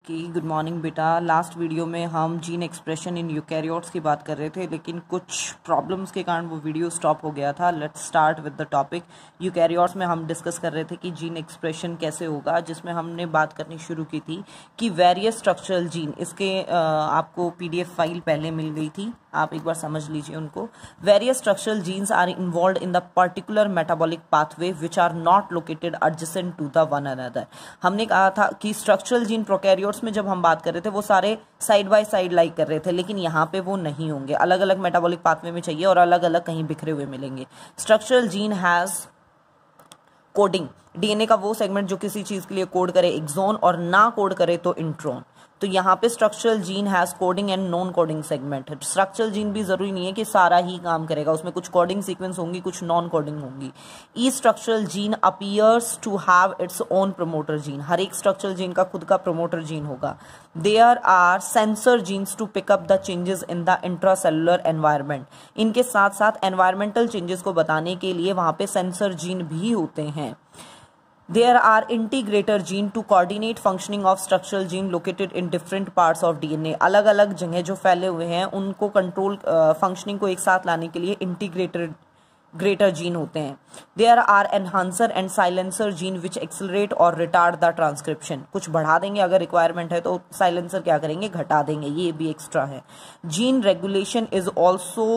Good morning बेटा। Last video में हम जीन एक्सप्रेशन इन यूकैरियोट्स की बात कर रहे थे, लेकिन कुछ प्रॉब्लम्स के कारण वो वीडियो स्टॉप हो गया था। Let's start with the topic. Eukaryotes में हम डिस्कस कर रहे थे कि जीन एक्सप्रेशन कैसे होगा, जिसमें हमने बात करनी शुरू की थी कि वेरियस स्ट्रक्चरल जीन, इसके आपको PDF फाइल पहले मिल गई थी, आप एक बार समझ लीजिए उनको। Various structural genes are involved in the particular metabolic pathway which are not located adjacent to the one another. हमने कहा था कि स्ट्रक्चरल जीन प्रोकैरियोट्स में जब हम बात कर रहे थे वो सारे साइड बाय साइड लाइक कर रहे थे, लेकिन यहाँ पे वो नहीं होंगे, अलग अलग मेटाबॉलिक पाथवे में चाहिए और अलग अलग कहीं बिखरे हुए मिलेंगे। Structural gene has coding, DNA का वो सेगमेंट जो किसी चीज के लिए कोड करे एक्सॉन और ना कोड करे तो इंट्रॉन। तो यहाँ पे structural gene has coding and non coding segment. Structural gene भी जरूरी नहीं है कि सारा ही काम करेगा, उसमें कुछ कोडिंग सीक्वेंस होंगी, कुछ नॉन कोडिंग होंगी। Each structural gene appears to have its own promoter gene, हर एक स्ट्रक्चरल जीन का खुद का प्रमोटर जीन होगा। There are sensor genes to pick up the changes in the intracellular environment. इनके साथ साथ एनवायरमेंटल चेंजेस को बताने के लिए वहां पे सेंसर जीन भी होते हैं। There are integrator gene to coordinate functioning of structural gene located in different parts of DNA। अलग अलग जगह जो फैले हुए हैं उनको कंट्रोल फंक्शनिंग को एक साथ लाने के लिए इंटीग्रेटर जीन होते हैं। There are enhancer and silencer gene which accelerate और retard the transcription। कुछ बढ़ा देंगे अगर रिक्वायरमेंट है तो साइलेंसर क्या करेंगे, घटा देंगे, ये भी एक्स्ट्रा है। Gene regulation is also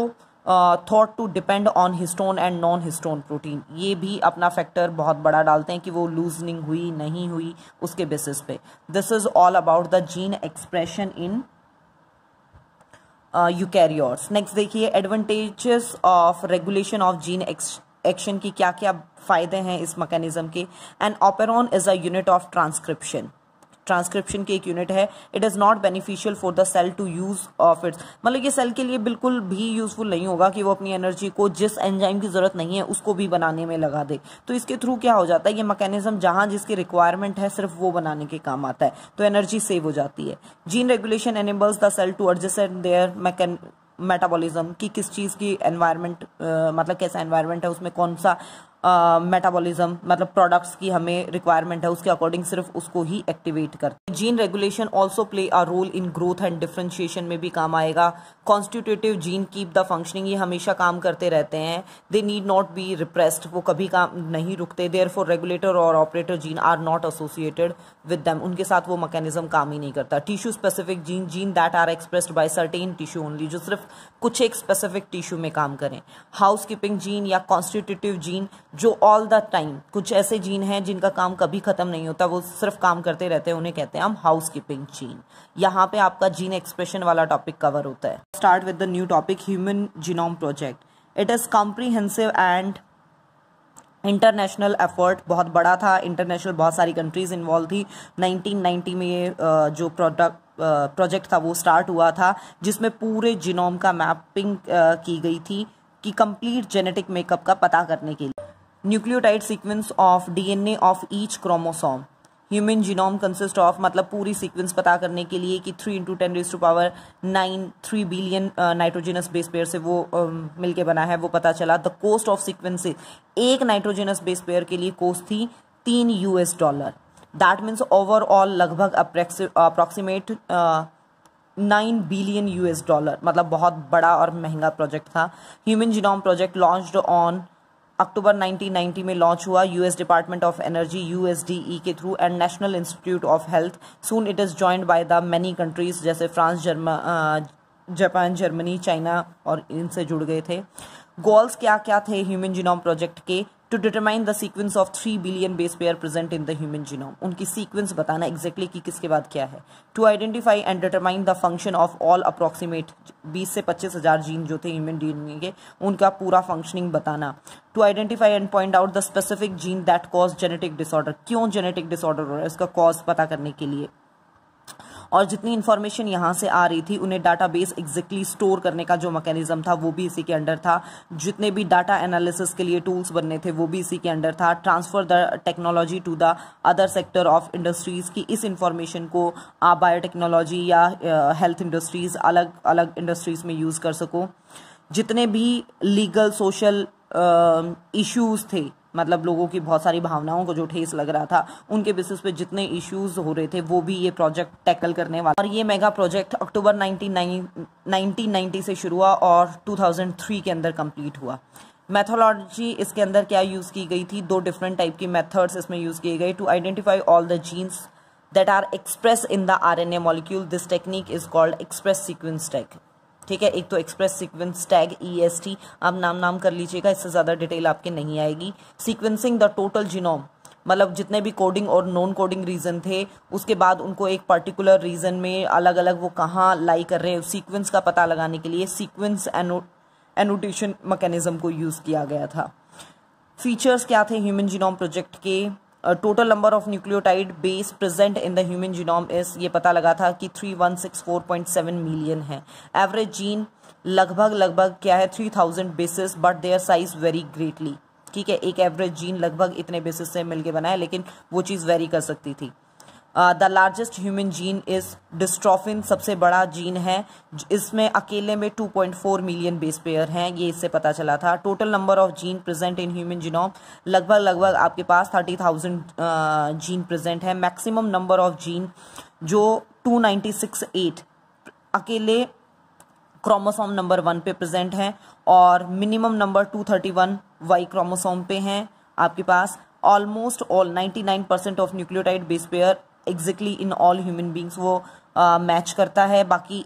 thought to depend on histone and non histone protein. ये भी अपना फैक्टर बहुत बड़ा डालते हैं कि वो लूजनिंग हुई नहीं हुई उसके बेसिस पे। This is all about the gene expression in eukaryotes. Next देखिए, advantages of regulation of gene action की क्या क्या फायदे हैं इस मैकेनिज्म के। And operon is a unit of transcription, transcription की एक यूनिट है। It is not beneficial for the cell to use of its, मतलब ये सेल के लिए बिल्कुल भी यूजफुल नहीं होगा कि वो अपनी एनर्जी को जिस एंजाइम की जरूरत नहीं है उसको भी बनाने में लगा दे। तो इसके थ्रू क्या हो जाता है, ये मैकेनिज्म जहां जिसकी रिक्वायरमेंट है सिर्फ वो बनाने के काम आता है, तो एनर्जी सेव हो जाती है। Gene regulation enables the cell to adjust their metabolism की किस चीज की एनवायरमेंट, मतलब कैसा एनवायरमेंट है उसमें कौन सा मेटाबॉलिज्म मतलब प्रोडक्ट्स की हमें रिक्वायरमेंट है उसके अकॉर्डिंग सिर्फ उसको ही एक्टिवेट करते हैं। Gene regulation also play a role in growth and differentiation में भी काम आएगा। Constitutive gene keep the functioning, ये हमेशा काम करते रहते हैं। They need not be repressed, वो कभी काम नहीं रुकते। देयरफॉर रेगुलेटर और operator gene are not associated with them, उनके साथ वो मैकेनिज्म काम ही नहीं करता। Tissue specific gene, gene that are expressed by certain tissue only, जो सिर्फ कुछ एक स्पेसिफिक टिश्यू में काम करें। हाउस कीपिंग जीन या कॉन्स्टिट्यूटिव जीन, जो ऑल द टाइम, कुछ ऐसे जीन हैं जिनका काम कभी खत्म नहीं होता, वो सिर्फ काम करते रहते हैं, उन्हें कहते हैं हम हाउस कीपिंग जीन। यहाँ पे आपका जीन एक्सप्रेशन वाला टॉपिक कवर होता है। Start with the new topic, human genome project. It is comprehensive and international effort, बहुत बड़ा था, इंटरनेशनल बहुत सारी कंट्रीज इन्वॉल्व थी। 1990 में ये जो प्रोजेक्ट था वो स्टार्ट हुआ था, जिसमें पूरे जीनोम का मैपिंग की गई थी कि कंप्लीट जेनेटिक मेकअप का पता करने के लिए। Nucleotide sequence of DNA of each chromosome. Human genome consist of, मतलब पूरी सीक्वेंस पता करने के लिए कि 3 × 10⁹ 3 बिलियन नाइट्रोजनस बेस पेयर से वो मिलके बना है, वो पता चला। द कॉस्ट ऑफ सीक्वेंस, एक नाइट्रोजनस बेस पेयर के लिए कॉस्ट थी $3। दैट मीन्स ओवरऑल लगभग अप्रोक्सीमेट 9 बिलियन $, मतलब बहुत बड़ा और महंगा प्रोजेक्ट था। Human genome project launched on October 1990 में लॉन्च हुआ US department of energy USDE के through and national institute of health. Soon it is joined by the many countries, जैसे फ्रांस, जापान, जर्मनी, चाइना और इनसे जुड़ गए थे। गोल्स क्या क्या थे ह्यूमन जीनोम प्रोजेक्ट के? To determine the sequence of 3 billion base pair present in the human genome, उनकी सीक्वेंस बताना एग्जैक्टली कि किसके बाद क्या है। To identify and determine the function of all approximate 20 से 25 हजार जीन जो थे ह्यूमन DNA के, उनका पूरा फंक्शनिंग बताना। To identify and point out the specific gene that cause genetic disorder, क्यों जेनेटिक डिसऑर्डर हो रहा है इसका कॉज पता करने के लिए। और जितनी इन्फॉर्मेशन यहाँ से आ रही थी उन्हें डाटाबेस एग्जैक्टली स्टोर करने का जो मैकेनिज्म था वो भी इसी के अंडर था। जितने भी डाटा एनालिसिस के लिए टूल्स बनने थे वो भी इसी के अंडर था। Transfer the technology to the other sector of industries की इस इंफॉर्मेशन को आप बायोटेक्नोलॉजी या हेल्थ इंडस्ट्रीज, अलग अलग इंडस्ट्रीज में यूज कर सको। जितने भी लीगल सोशल इश्यूज थे मतलब लोगों की बहुत सारी भावनाओं को जो ठेस लग रहा था, उनके बेसिस पे जितने इश्यूज हो रहे थे वो भी ये प्रोजेक्ट टैकल करने वाला। और ये मेगा प्रोजेक्ट अक्टूबर 1990 से शुरू हुआ और 2003 के अंदर कंप्लीट हुआ। मैथोलॉजी इसके अंदर क्या यूज़ की गई थी, 2 डिफरेंट टाइप की मेथड्स इसमें यूज़ किए गए to identify all the genes that are express in the RNA molecule. This technique is called express sequence tag. ठीक है, एक तो एक्सप्रेस सीक्वेंस टैग EST, आप नाम कर लीजिएगा, इससे ज़्यादा डिटेल आपके नहीं आएगी। सीक्वेंसिंग द टोटल जीनोम, मतलब जितने भी कोडिंग और नॉन कोडिंग रीजन थे, उसके बाद उनको एक पर्टिकुलर रीजन में अलग अलग वो कहाँ लाई कर रहे हैं, सीक्वेंस का पता लगाने के लिए सीक्वेंस एनोटेशन मैकेनिज्म को यूज़ किया गया था। फीचर्स क्या थे ह्यूमन जीनोम प्रोजेक्ट के? Total number of nucleotide base present in the human genome is, ये पता लगा था कि 3164.7 मिलियन है। एवरेज जीन लगभग क्या है 3000 basis, but their size very greatly. ठीक है, एक एवरेज जीन लगभग इतने बेसिस से मिलके बना है, लेकिन वो चीज़ वेरी कर सकती थी। The largest human gene is dystrophin, सबसे बड़ा जीन है, इसमें अकेले में 2.4 मिलियन बेस पेयर हैं, ये इससे पता चला था। Total number of gene present in human genome, लगभग आपके पास 30,000 जीन प्रेजेंट है। मैक्सिमम नंबर ऑफ जीन जो 296 अकेले क्रोमोसोम नंबर 1 पे प्रेजेंट हैं, और मिनिमम नंबर 231 वाई क्रोमोसोम पे हैं आपके पास। Almost all 99% of nucleotide base pair exactly in all human beings वो मैच करता है, बाकी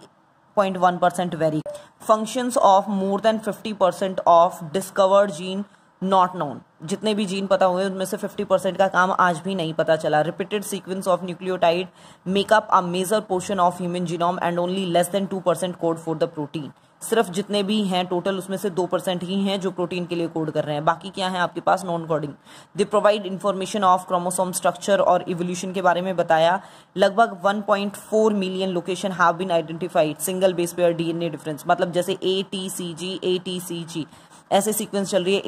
0.1% vary. Functions of more than 50% of discovered gene not known, जितने भी जीन पता हुए उनमें से 50% का काम आज भी नहीं पता चला। Repeated sequence of nucleotide make up a major portion of human genome and only less than 2% code for the protein. सिर्फ जितने भी हैं टोटल उसमें से 2% ही हैं जो प्रोटीन के लिए कोड कर रहे हैं, बाकी क्या है आपके पास non coding. They provide information of chromosome structure और इवोल्यूशन के बारे में बताया। लगभग 1.4 million location have been identified single base pair DNA difference, मतलब जैसे ATCG ऐसे सीक्वेंस चल रही है,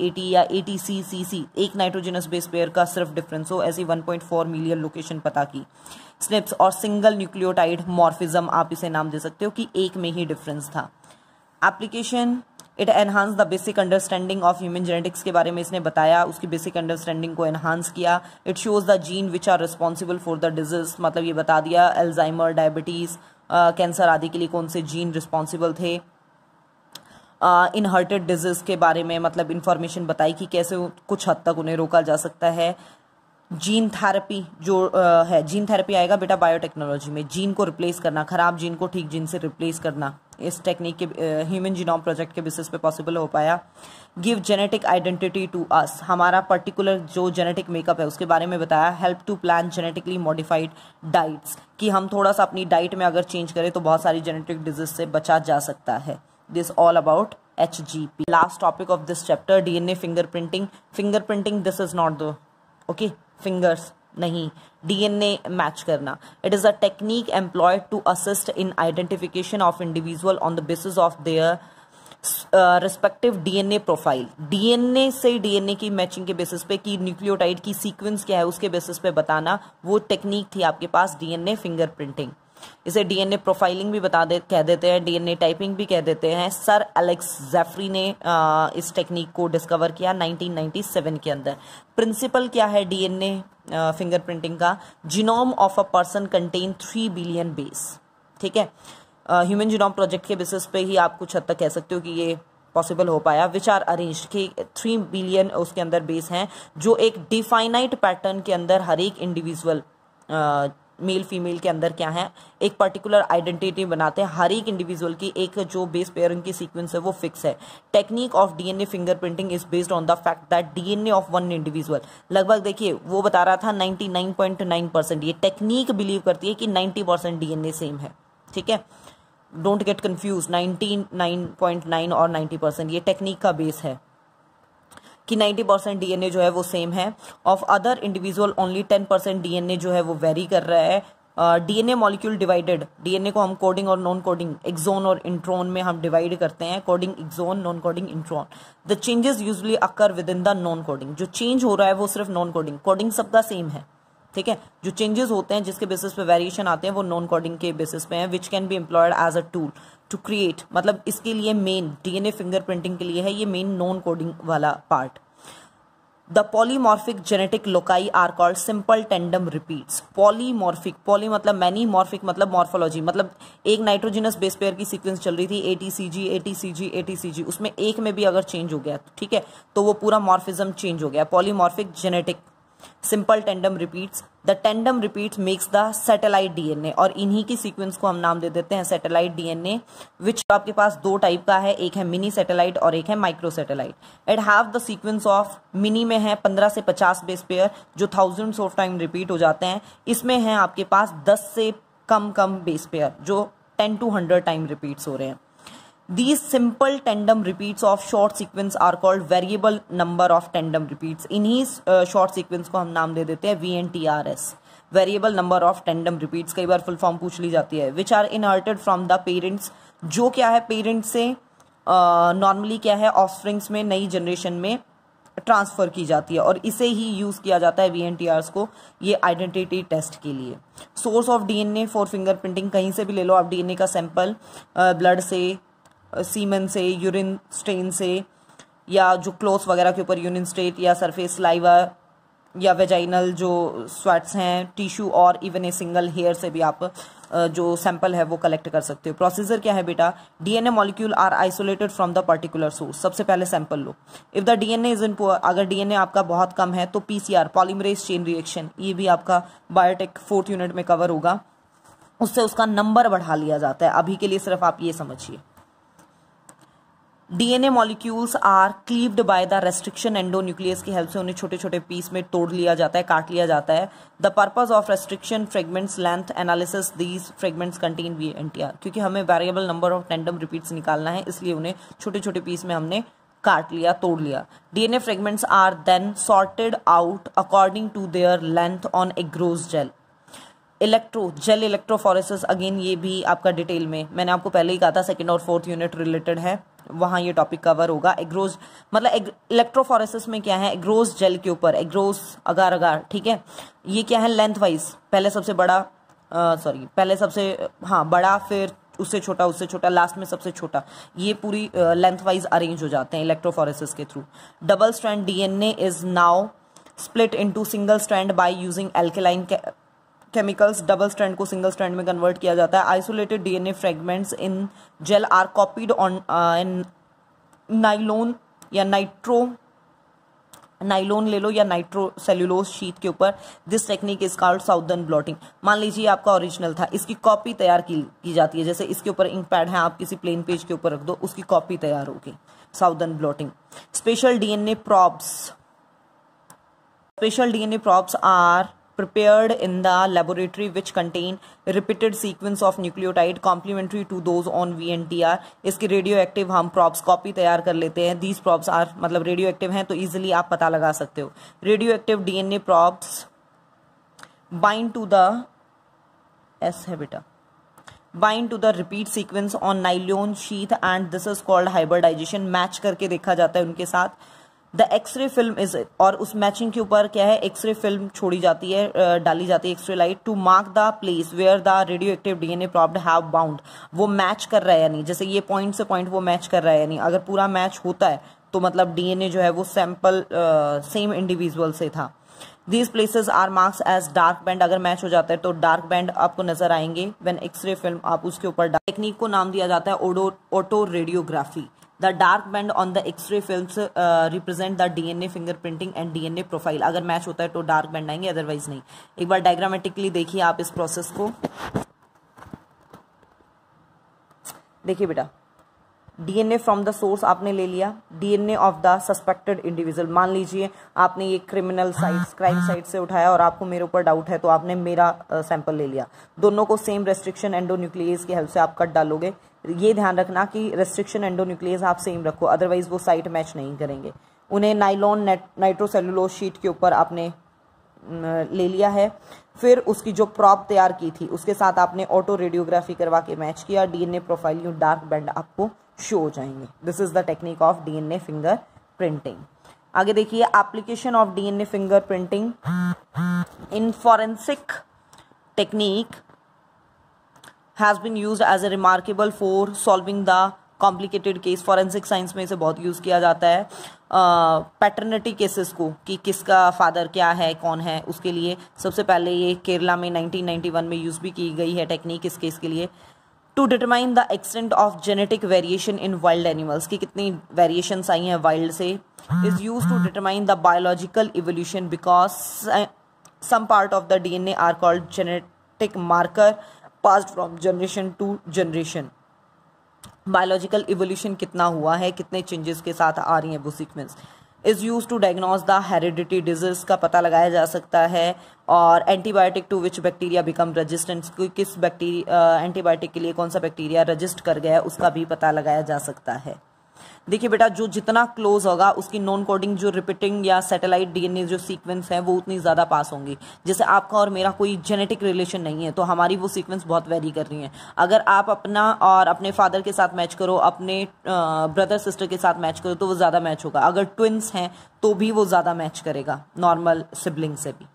AT या ATCCC, एक नाइट्रोजनस बेस पेयर का सिर्फ डिफरेंस हो, ऐसी 1.4 मिलियन लोकेशन पता की। स्निप्स और सिंगल न्यूक्लियोटाइड मॉर्फिज्म, आप इसे नाम दे सकते हो कि एक में ही डिफरेंस था। Application, it enhance the basic understanding of human genetics के बारे में इसने बताया, उसकी बेसिक अंडरस्टैंडिंग को एनहांस किया। It shows the gene which are responsible for the disease, मतलब ये बता दिया अल्जाइमर, डायबिटीज, कैंसर आदि के लिए कौन से जीन रिस्पॉन्सिबल थे। इनहर्टेड डिजीज के बारे में मतलब इंफॉर्मेशन बताई कि कैसे कुछ हद तक उन्हें रोका जा सकता है। जीन थेरेपी जो है, जीन थेरेपी आएगा बेटा बायोटेक्नोलॉजी में, जीन को रिप्लेस करना, खराब जीन को ठीक जीन से रिप्लेस करना, इस टेक्निक के ह्यूमन जीनोम प्रोजेक्ट के बेसिस पे पॉसिबल हो पाया। Give genetic identity to us, हमारा पर्टिकुलर जो जेनेटिक मेकअप है उसके बारे में बताया। Help to plan genetically modified diets, कि हम थोड़ा सा अपनी डाइट में अगर चेंज करें तो बहुत सारी जेनेटिक डिजीज से बचा जा सकता है। This all about HGP. Last topic of this chapter, DNA fingerprinting. Fingerprinting, this is not the okay fingers, नहीं, DNA match करना. It is a technique employed to assist in identification of individual on the basis of their respective DNA profile. DNA से DNA की matching के basis पे कि nucleotide की sequence क्या है उसके बेसिस पे बताना, वो टेक्निक थी आपके पास DNA फिंगरप्रिंटिंग। इसे DNA प्रोफाइलिंग भी कह देते हैं, DNA टाइपिंग भी कह देते हैं। सर एलेक्स जेफरी ने इस टेक्निक को डिस्कवर किया 1997 के अंदर। प्रिंसिपल क्या है DNA फिंगरप्रिंटिंग का? Genome of a person contain 3 billion base. ठीक है, ह्यूमन जीनोम प्रोजेक्ट के बेसिस पे ही आप कुछ हद तक कह सकते हो कि ये पॉसिबल हो पाया। विच आर अरेंज्ड, कि 3 बिलियन उसके अंदर बेस हैं जो एक डिफाइनाइट पैटर्न के अंदर हर एक इंडिविजुअल मेल फीमेल के अंदर क्या है एक पर्टिकुलर आइडेंटिटी बनाते हैं। हर एक इंडिविजुअल की एक जो बेस पेयर उनकी सीक्वेंस है वो फिक्स है। Technique of DNA fingerprinting is based on the fact that DNA of one individual, लगभग देखिए वो बता रहा था 99.9%, ये टेक्निक बिलीव करती है कि 90% DNA सेम है। ठीक है, डोंट गेट कंफ्यूज, 99.9 और 90% ये टेक्निक का बेस है कि 90% DNA जो है वो सेम है। Of other individual only 10% DNA जो है वो वेरी कर रहा है। DNA मॉलिक्यूल डिवाइडेड, DNA को हम कोडिंग और नॉन कोडिंग, एक्सोन और इंट्रॉन में हम डिवाइड करते हैं, coding exon, non coding intron. The changes usually occur within the non coding, जो चेंज हो रहा है वो सिर्फ नॉन कोडिंग, कोडिंग सबका सेम है। ठीक है, जो चेंजेस होते हैं जिसके बेसिस पे वेरिएशन आते हैं वो नॉन कोडिंग के बेसिस पे हैं। Which can be employed as a tool to create, मतलब इसके लिए मेन DNA फिंगरप्रिंटिंग के लिए है ये मेन नॉन कोडिंग वाला part. The polymorphic genetic loci are called simple tandem repeats. Polymorphic, poly मतलब मैनी, मॉर्फिक मतलब मॉर्फोलॉजी, मतलब एक नाइट्रोजिनस बेस पेयर की सीक्वेंस चल रही थी एटीसीजी एटीसीजी एटीसीजी, उसमें एक में भी अगर चेंज हो गया, ठीक है, तो वो पूरा मॉर्फिज्म चेंज हो गया। Polymorphic genetic simple tandem repeats. The tandem repeats makes the satellite DNA, और इन्हीं की सीक्वेंस को हम नाम दे देते हैं सैटेलाइट डीएनए, विच आपके पास दो टाइप का है, एक है मिनी सैटेलाइट और एक है micro satellite. It have the sequence of, mini में है 15 से 50 बेस पेयर जो थाउजेंड्स ऑफ टाइम रिपीट हो जाते हैं, इसमें है आपके पास 10 से कम बेस पेयर जो 10 to 100 टाइम रिपीट्स हो रहे हैं। These simple tandem repeats of short sequence are called variable number of tandem repeats. इन्हीं short sequence को हम नाम दे देते हैं VNTRS, variable number of tandem repeats। कई बार फुल फॉर्म पूछ ली जाती है। Which are inherited from the parents, जो क्या है पेरेंट्स से नॉर्मली क्या है ऑफस्प्रिंग्स में नई जनरेशन में ट्रांसफर की जाती है, और इसे ही यूज किया जाता है VNTRs को ये आइडेंटिटी टेस्ट के लिए। Source of DNA for fingerprinting, कहीं से भी ले लो आप डीएनए का सैंपल, ब्लड से, सीमन से, यूरिन स्टेन से, या जो क्लोथ्स वगैरह के ऊपर यूरिन स्टेट या सरफेस लाइवा या वेजाइनल जो स्वेट्स हैं, टिश्यू, और इवन ए सिंगल हेयर से भी आप जो सैंपल है वो कलेक्ट कर सकते हो। प्रोसीजर क्या है बेटा, DNA molecule are isolated from the particular source. सबसे पहले सैंपल लो। If the DNA is in poor, अगर डीएनए आपका बहुत कम है तो पीसीआर पॉलीमरेज चेन रिएक्शन, ये भी आपका बायोटेक 4th यूनिट में कवर होगा, उससे उसका नंबर बढ़ा लिया जाता है। अभी के लिए सिर्फ आप ये समझिए। DNA molecules are cleaved by the restriction endonuclease की हेल्प से उन्हें छोटे छोटे पीस में तोड़ लिया जाता है, काट लिया जाता है। The purpose of restriction fragments length analysis, these fragments contain VNTR, क्योंकि हमें variable number of tandem repeats निकालना है, इसलिए उन्हें छोटे छोटे पीस में हमने काट लिया, तोड़ लिया। DNA fragments are then sorted out according to their length on agarose gel. Gel electrophoresis, again ये भी आपका डिटेल में मैंने आपको पहले ही कहा था 2nd और 4th यूनिट रिलेटेड है, वहां ये टॉपिक कवर होगा। एग्रोज मतलब इलेक्ट्रोफोरेसिस में क्या है, एग्रोज जेल के ऊपर, एग्रोज अगार अगार, ठीक है, ये क्या है लेंथ वाइज, पहले सबसे बड़ा बड़ा, फिर उससे छोटा, लास्ट में सबसे छोटा, ये पूरी लेंथ वाइज अरेंज हो जाते हैं इलेक्ट्रोफोरेसिस के through. Double strand DNA is now split into single strand by using alkaline chemicals. Double strand को सिंगल स्ट्रैंड में कन्वर्ट किया जाता है। Isolated DNA fragments in gel are copied on nylon या नाइलोन ले लो या नाइट्रो सेल्यूलोज शीट के ऊपर। This technique is called Southern blotting. मान लीजिए आपका ओरिजिनल था, इसकी कॉपी तैयार की जाती है, जैसे इसके ऊपर इंक पैड है, आप किसी प्लेन पेज के ऊपर रख दो, उसकी कॉपी तैयार होगी, Southern blotting. Special DNA probes are prepared in the laboratory which contain repeated sequence of nucleotide complementary to those on VNTR। इसके रेडियो एक्टिव हम प्रॉप्स कॉपी तैयार कर लेते हैं। these props are मतलब रेडियो एक्टिव हैं तो इजिली आप पता लगा सकते हो। Radio active DNA probes bind to the bind to the repeat sequence on nylon sheet and this is called hybridization. Match करके देखा जाता है उनके साथ। द एक्सरे फिल्म इज, और उस मैचिंग के ऊपर क्या है, एक्सरे फिल्म छोड़ी जाती है, डाली जाती है X ray light, to mark the place where the radio active DNA probed have bound. वो मैच कर रहा है या नहीं, जैसे ये पॉइंट से पॉइंट वो मैच कर रहा है या नहीं। अगर पूरा मैच होता है तो मतलब डीएनए जो है वो सैंपल सेम इंडिविजुअल से था। These places are marks as dark band. अगर मैच हो जाता है तो डार्क बैंड आपको नजर आएंगे व्हेन एक्सरे फिल्म आप उसके ऊपर। टेक्निक को नाम दिया जाता है auto radiography. The dark band on the X-ray films represent the DNA fingerprinting and DNA profile। अगर मैच होता है तो डार्क बैंड आएंगे, अदरवाइज नहीं। एक बार डायग्रामेटिकली देखिए आप इस प्रोसेस को। देखिए बेटा, डीएनए फ्रॉम द सोर्स आपने ले लिया, DNA of the suspected individual. मान लीजिए आपने ये क्राइम साइट से उठाया और आपको मेरे ऊपर डाउट है तो आपने मेरा सैंपल ले लिया। दोनों को सेम रेस्ट्रिक्शन एंडोन्यूक्लियस की हेल्प से आप कट डालोगे। ये ध्यान रखना कि रेस्ट्रिक्शन एंडोन्यूक्लियस आप सेम रखो, अदरवाइज वो साइट मैच नहीं करेंगे। उन्हें नाइलॉन नाइट्रोसेल्यूलोज शीट के ऊपर आपने ले लिया है। फिर उसकी जो प्रॉप तैयार की थी उसके साथ आपने ऑटो रेडियोग्राफी करवा के मैच किया। DNA profile you dark band आपको शो हो जाएंगे। This is the technique of DNA finger printing. आगे देखिए, application of DNA finger printing in forensic technique has been used as a remarkable for solving the complicated case, forensic science में इसे बहुत use किया जाता है। पैटर्निटी केसेस को, कि किसका फादर क्या है, कौन है, उसके लिए सबसे पहले ये केरला में 1991 में यूज़ भी की गई है टेक्निक इस केस के लिए। To determine the extent of genetic variation in wild animals, की कितनी वेरिएशंस आई हैं वाइल्ड से, is use to determine the biological evolution because some part of the DNA are called genetic marker passed from generation to generation. Biological evolution कितना हुआ है, कितने changes के साथ आ रही हैं वो sequence, is use to diagnose the heredity disease का पता लगाया जा सकता है। और antibiotic to which bacteria become resistant, किस बैक्टीरिया एंटीबायोटिक के लिए कौन सा बैक्टीरिया रजिस्ट कर गया उसका भी पता लगाया जा सकता है। देखिए बेटा, जो जितना क्लोज होगा उसकी नॉन कोडिंग जो रिपीटिंग या सैटेलाइट DNA जो सीक्वेंस है वो उतनी ज़्यादा पास होंगी। जैसे आपका और मेरा कोई जेनेटिक रिलेशन नहीं है तो हमारी वो सीक्वेंस बहुत वेरी कर रही है। अगर आप अपना और अपने फादर के साथ मैच करो, अपने ब्रदर सिस्टर के साथ मैच करो तो वो ज़्यादा मैच होगा। अगर ट्विन्स हैं तो भी वो ज़्यादा मैच करेगा नॉर्मल सिबलिंग से भी।